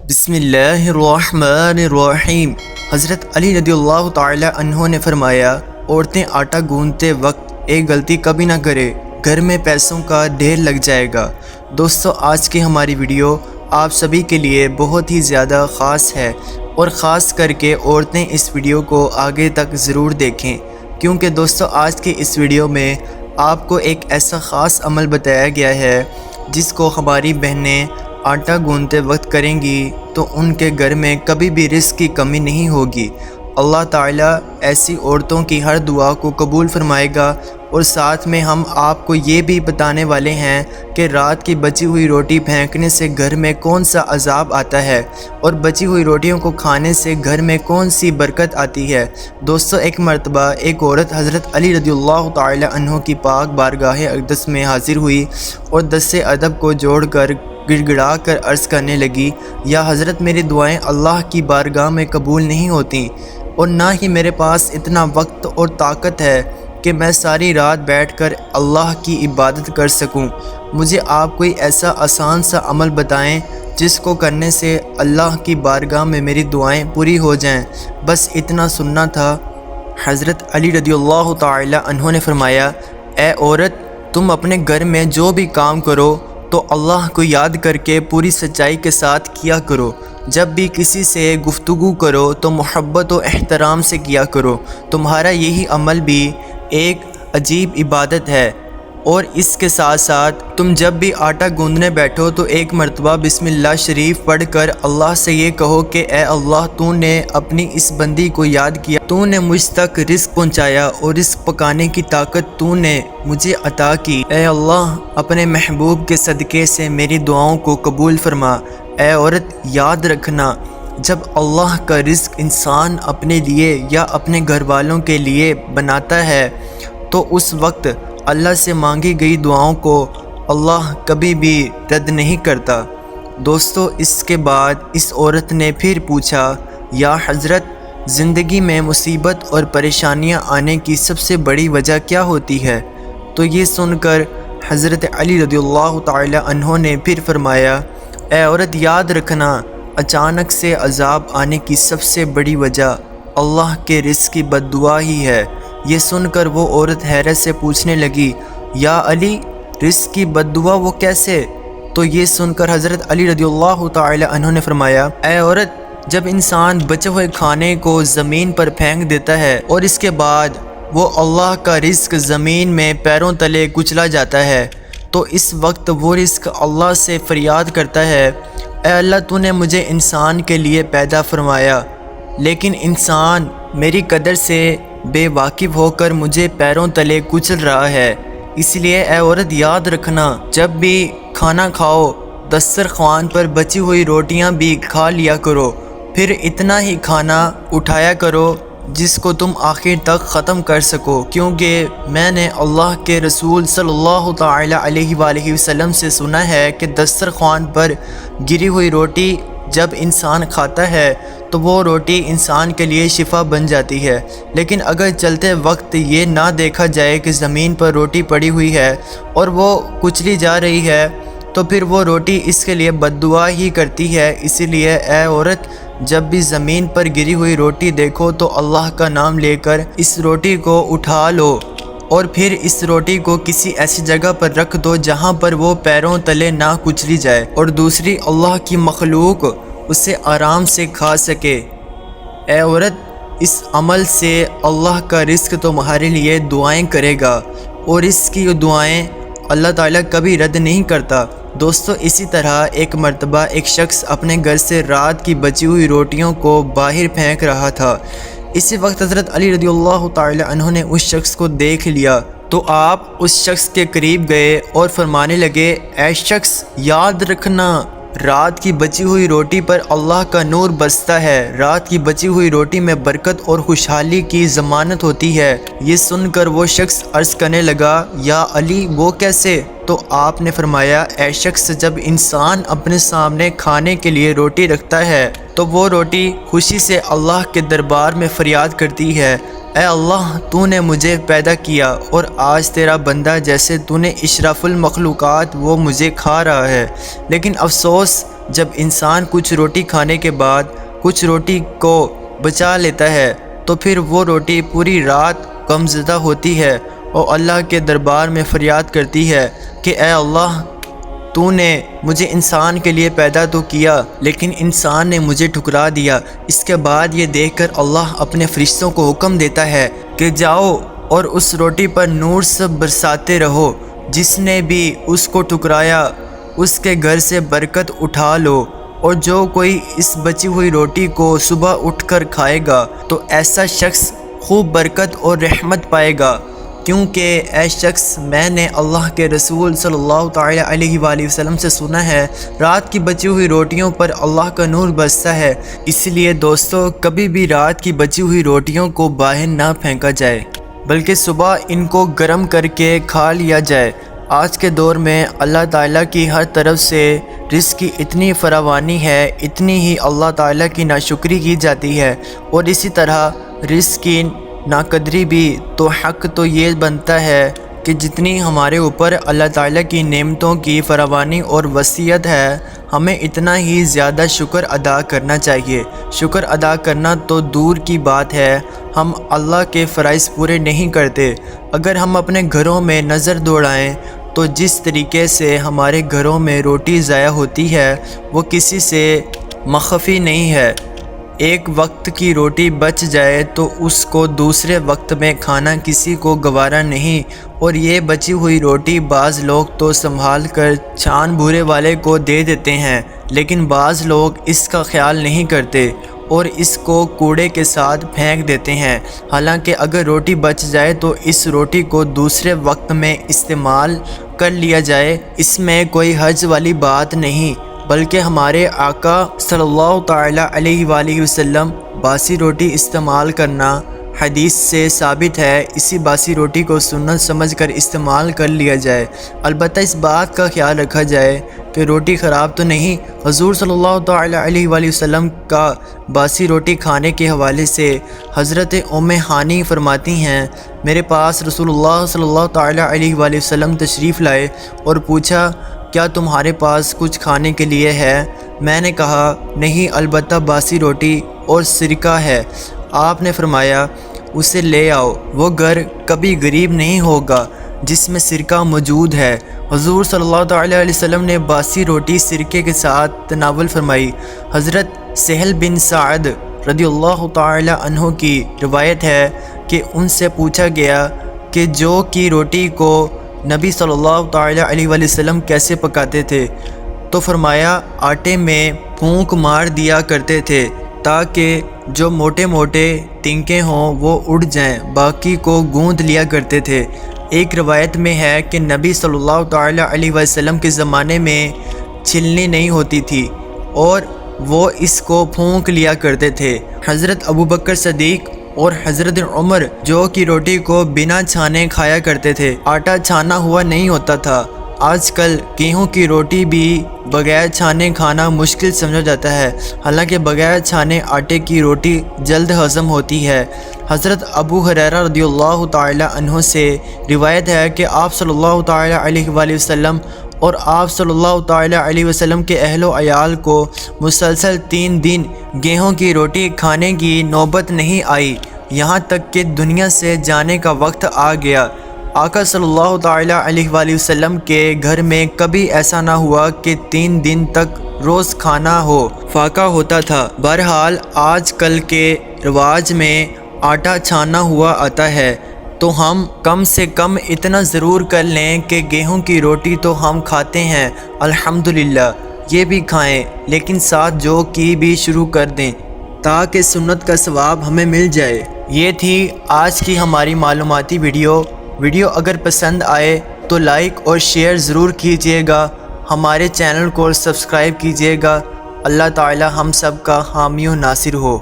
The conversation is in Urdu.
بسم اللہ الرحمن الرحیم۔ حضرت علی رضی اللہ تعالی عنہ نے فرمایا، عورتیں آٹا گوندتے وقت ایک غلطی کبھی نہ کرے، گھر میں پیسوں کا ڈھیر لگ جائے گا۔ دوستو، آج کی ہماری ویڈیو آپ سبھی کے لیے بہت ہی زیادہ خاص ہے، اور خاص کر کے عورتیں اس ویڈیو کو آگے تک ضرور دیکھیں، کیونکہ دوستو آج کی اس ویڈیو میں آپ کو ایک ایسا خاص عمل بتایا گیا ہے جس کو ہماری بہنیں آٹا گوندتے وقت کریں گی تو ان کے گھر میں کبھی بھی رزق کی کمی نہیں ہوگی۔ اللہ تعالیٰ ایسی عورتوں کی ہر دعا کو قبول فرمائے گا، اور ساتھ میں ہم آپ کو یہ بھی بتانے والے ہیں کہ رات کی بچی ہوئی روٹی پھینکنے سے گھر میں کون سا عذاب آتا ہے، اور بچی ہوئی روٹیوں کو کھانے سے گھر میں کون سی برکت آتی ہے۔ دوستو، ایک مرتبہ ایک عورت حضرت علی رضی اللہ تعالی عنہ کی پاک بارگاہ اقدس میں حاضر ہوئی اور دست ادب کو جوڑ کر گڑ گڑا کر عرض کرنے لگی، یا حضرت، میری دعائیں اللہ کی بارگاہ میں قبول نہیں ہوتیں، اور نہ ہی میرے پاس اتنا وقت اور طاقت ہے کہ میں ساری رات بیٹھ کر اللہ کی عبادت کر سکوں۔ مجھے آپ کوئی ایسا آسان سا عمل بتائیں جس کو کرنے سے اللہ کی بارگاہ میں میری دعائیں پوری ہو جائیں۔ بس اتنا سننا تھا۔ حضرت علی رضی اللہ تعالی عنہ نے فرمایا، اے عورت، تم اپنے گھر میں جو بھی کام کرو تو اللہ کو یاد کر کے پوری سچائی کے ساتھ کیا کرو۔ جب بھی کسی سے گفتگو کرو تو محبت و احترام سے کیا کرو۔ تمہارا یہی عمل بھی ایک عجیب عبادت ہے، اور اس کے ساتھ ساتھ تم جب بھی آٹا گوندنے بیٹھو تو ایک مرتبہ بسم اللہ شریف پڑھ کر اللہ سے یہ کہو کہ اے اللہ، تو نے اپنی اس بندی کو یاد کیا، تو نے مجھ تک رزق پہنچایا اور رزق پکانے کی طاقت تو نے مجھے عطا کی۔ اے اللہ، اپنے محبوب کے صدقے سے میری دعاؤں کو قبول فرما۔ اے عورت، یاد رکھنا، جب اللہ کا رزق انسان اپنے لیے یا اپنے گھر والوں کے لیے بناتا ہے تو اس وقت اللہ سے مانگی گئی دعاؤں کو اللہ کبھی بھی رد نہیں کرتا۔ دوستو، اس کے بعد اس عورت نے پھر پوچھا، یا حضرت، زندگی میں مصیبت اور پریشانیاں آنے کی سب سے بڑی وجہ کیا ہوتی ہے؟ تو یہ سن کر حضرت علی رضی اللہ تعالی عنہ نے پھر فرمایا، اے عورت، یاد رکھنا، اچانک سے عذاب آنے کی سب سے بڑی وجہ اللہ کے رزق کی بد دعا ہی ہے۔ یہ سن کر وہ عورت حیرت سے پوچھنے لگی، یا علی، رزق کی بد دعا وہ کیسے؟ تو یہ سن کر حضرت علی رضی اللہ تعالی عنہ نے فرمایا، اے عورت، جب انسان بچے ہوئے کھانے کو زمین پر پھینک دیتا ہے اور اس کے بعد وہ اللہ کا رزق زمین میں پیروں تلے کچلا جاتا ہے، تو اس وقت وہ رزق اللہ سے فریاد کرتا ہے، اے اللہ، تو نے مجھے انسان کے لیے پیدا فرمایا، لیکن انسان میری قدر سے بے واقف ہو کر مجھے پیروں تلے کچل رہا ہے۔ اس لیے اے عورت، یاد رکھنا، جب بھی کھانا کھاؤ دسترخوان پر بچی ہوئی روٹیاں بھی کھا لیا کرو، پھر اتنا ہی کھانا اٹھایا کرو جس کو تم آخر تک ختم کر سکو، کیونکہ میں نے اللہ کے رسول صلی اللہ تعالی علیہ وآلہ وسلم سے سنا ہے کہ دسترخوان پر گری ہوئی روٹی جب انسان کھاتا ہے تو وہ روٹی انسان کے لیے شفا بن جاتی ہے، لیکن اگر چلتے وقت یہ نہ دیکھا جائے کہ زمین پر روٹی پڑی ہوئی ہے اور وہ کچلی جا رہی ہے تو پھر وہ روٹی اس کے لیے بد دعا ہی کرتی ہے۔ اسی لیے اے عورت، جب بھی زمین پر گری ہوئی روٹی دیکھو تو اللہ کا نام لے کر اس روٹی کو اٹھا لو، اور پھر اس روٹی کو کسی ایسی جگہ پر رکھ دو جہاں پر وہ پیروں تلے نہ کچلی جائے، اور دوسری اللہ کی مخلوق اسے آرام سے کھا سکے۔ اے عورت، اس عمل سے اللہ کا رزق تمہارے لیے دعائیں کرے گا، اور اس کی دعائیں اللہ تعالیٰ کبھی رد نہیں کرتا۔ دوستو، اسی طرح ایک مرتبہ ایک شخص اپنے گھر سے رات کی بچی ہوئی روٹیوں کو باہر پھینک رہا تھا۔ اسی وقت حضرت علی رضی اللہ تعالی عنہ نے اس شخص کو دیکھ لیا تو آپ اس شخص کے قریب گئے اور فرمانے لگے، اے شخص، یاد رکھنا، رات کی بچی ہوئی روٹی پر اللہ کا نور برستا ہے، رات کی بچی ہوئی روٹی میں برکت اور خوشحالی کی ضمانت ہوتی ہے۔ یہ سن کر وہ شخص عرض کرنے لگا، یا علی، وہ کیسے؟ تو آپ نے فرمایا، اے شخص، جب انسان اپنے سامنے کھانے کے لیے روٹی رکھتا ہے تو وہ روٹی خوشی سے اللہ کے دربار میں فریاد کرتی ہے، اے اللہ، تو نے مجھے پیدا کیا اور آج تیرا بندہ جیسے تو نے اشرف المخلوقات وہ مجھے کھا رہا ہے، لیکن افسوس جب انسان کچھ روٹی کھانے کے بعد کچھ روٹی کو بچا لیتا ہے تو پھر وہ روٹی پوری رات غمزدہ ہوتی ہے اور اللہ کے دربار میں فریاد کرتی ہے کہ اے اللہ، تو نے مجھے انسان کے لیے پیدا تو کیا لیکن انسان نے مجھے ٹھکرا دیا۔ اس کے بعد یہ دیکھ کر اللہ اپنے فرشتوں کو حکم دیتا ہے کہ جاؤ اور اس روٹی پر نور سے برساتے رہو، جس نے بھی اس کو ٹھکرایا اس کے گھر سے برکت اٹھا لو، اور جو کوئی اس بچی ہوئی روٹی کو صبح اٹھ کر کھائے گا تو ایسا شخص خوب برکت اور رحمت پائے گا، کیونکہ اے شخص، میں نے اللہ کے رسول صلی اللہ تعالی علیہ وآلہ وسلم سے سنا ہے رات کی بچی ہوئی روٹیوں پر اللہ کا نور برستا ہے۔ اس لیے دوستو، کبھی بھی رات کی بچی ہوئی روٹیوں کو باہر نہ پھینکا جائے بلکہ صبح ان کو گرم کر کے کھا لیا جائے۔ آج کے دور میں اللہ تعالیٰ کی ہر طرف سے رزق کی اتنی فراوانی ہے، اتنی ہی اللہ تعالیٰ کی ناشکری کی جاتی ہے، اور اسی طرح رزق کی ناقدری بھی۔ تو حق تو یہ بنتا ہے کہ جتنی ہمارے اوپر اللہ تعالیٰ کی نعمتوں کی فراوانی اور وسعت ہے، ہمیں اتنا ہی زیادہ شکر ادا کرنا چاہیے۔ شکر ادا کرنا تو دور کی بات ہے، ہم اللہ کے فرائض پورے نہیں کرتے۔ اگر ہم اپنے گھروں میں نظر دوڑائیں تو جس طریقے سے ہمارے گھروں میں روٹی ضائع ہوتی ہے وہ کسی سے مخفی نہیں ہے۔ ایک وقت کی روٹی بچ جائے تو اس کو دوسرے وقت میں کھانا کسی کو گوارا نہیں، اور یہ بچی ہوئی روٹی بعض لوگ تو سنبھال کر چھان بھورے والے کو دے دیتے ہیں، لیکن بعض لوگ اس کا خیال نہیں کرتے اور اس کو کوڑے کے ساتھ پھینک دیتے ہیں۔ حالانکہ اگر روٹی بچ جائے تو اس روٹی کو دوسرے وقت میں استعمال کر لیا جائے، اس میں کوئی حرج والی بات نہیں، بلکہ ہمارے آقا صلی اللہ تعالی علیہ وآلہ وسلم باسی روٹی استعمال کرنا حدیث سے ثابت ہے۔ اسی باسی روٹی کو سنت سمجھ کر استعمال کر لیا جائے، البتہ اس بات کا خیال رکھا جائے کہ روٹی خراب تو نہیں۔ حضور صلی اللہ تعالی علیہ وآلہ وسلم کا باسی روٹی کھانے کے حوالے سے حضرت ام ہانی فرماتی ہیں، میرے پاس رسول اللہ صلی اللہ تعالی علیہ وآلہ وسلم تشریف لائے اور پوچھا، کیا تمہارے پاس کچھ کھانے کے لیے ہے؟ میں نے کہا، نہیں، البتہ باسی روٹی اور سرکہ ہے۔ آپ نے فرمایا، اسے لے آؤ، وہ گھر کبھی غریب نہیں ہوگا جس میں سرکہ موجود ہے۔ حضور صلی اللہ تعالی علیہ وسلم نے باسی روٹی سرکے کے ساتھ تناول فرمائی۔ حضرت سہل بن سعد رضی اللہ تعالی عنہ کی روایت ہے کہ ان سے پوچھا گیا کہ جو کی روٹی کو نبی صلی اللہ تعالی علیہ وآلہ وسلم کیسے پکاتے تھے، تو فرمایا آٹے میں پھونک مار دیا کرتے تھے تاکہ جو موٹے موٹے تنکے ہوں وہ اڑ جائیں، باقی کو گوندھ لیا کرتے تھے۔ ایک روایت میں ہے کہ نبی صلی اللہ تعالی علیہ وسلم کے زمانے میں چھلنی نہیں ہوتی تھی اور وہ اس کو پھونک لیا کرتے تھے۔ حضرت ابوبکر صدیق اور حضرت عمر جو کی روٹی کو بنا چھانے کھایا کرتے تھے، آٹا چھانا ہوا نہیں ہوتا تھا۔ آج کل گیہوں کی روٹی بھی بغیر چھانے کھانا مشکل سمجھا جاتا ہے، حالانکہ بغیر چھانے آٹے کی روٹی جلد ہضم ہوتی ہے۔ حضرت ابو ہریرہ رضی اللہ تعالی عنہ سے روایت ہے کہ آپ صلی اللہ تعالی علیہ وآلہ وسلم اور آپ صلی اللہ تعالی علیہ وسلم کے اہل و عیال کو مسلسل 3 دن گیہوں کی روٹی کھانے کی نوبت نہیں آئی، یہاں تک کہ دنیا سے جانے کا وقت آ گیا۔ آقا صلی اللہ تعالی علیہ وآلہ وسلم کے گھر میں کبھی ایسا نہ ہوا کہ 3 دن تک روز کھانا ہو، فاقہ ہوتا تھا۔ بہرحال آج کل کے رواج میں آٹا چھانا ہوا آتا ہے، تو ہم کم سے کم اتنا ضرور کر لیں کہ گیہوں کی روٹی تو ہم کھاتے ہیں، الحمدللہ، یہ بھی کھائیں، لیکن ساتھ جو کی بھی شروع کر دیں تاکہ سنت کا ثواب ہمیں مل جائے۔ یہ تھی آج کی ہماری معلوماتی ویڈیو اگر پسند آئے تو لائک اور شیئر ضرور کیجیے گا، ہمارے چینل کو سبسکرائب کیجیے گا۔ اللہ تعالی ہم سب کا حامی و ناصر ہو۔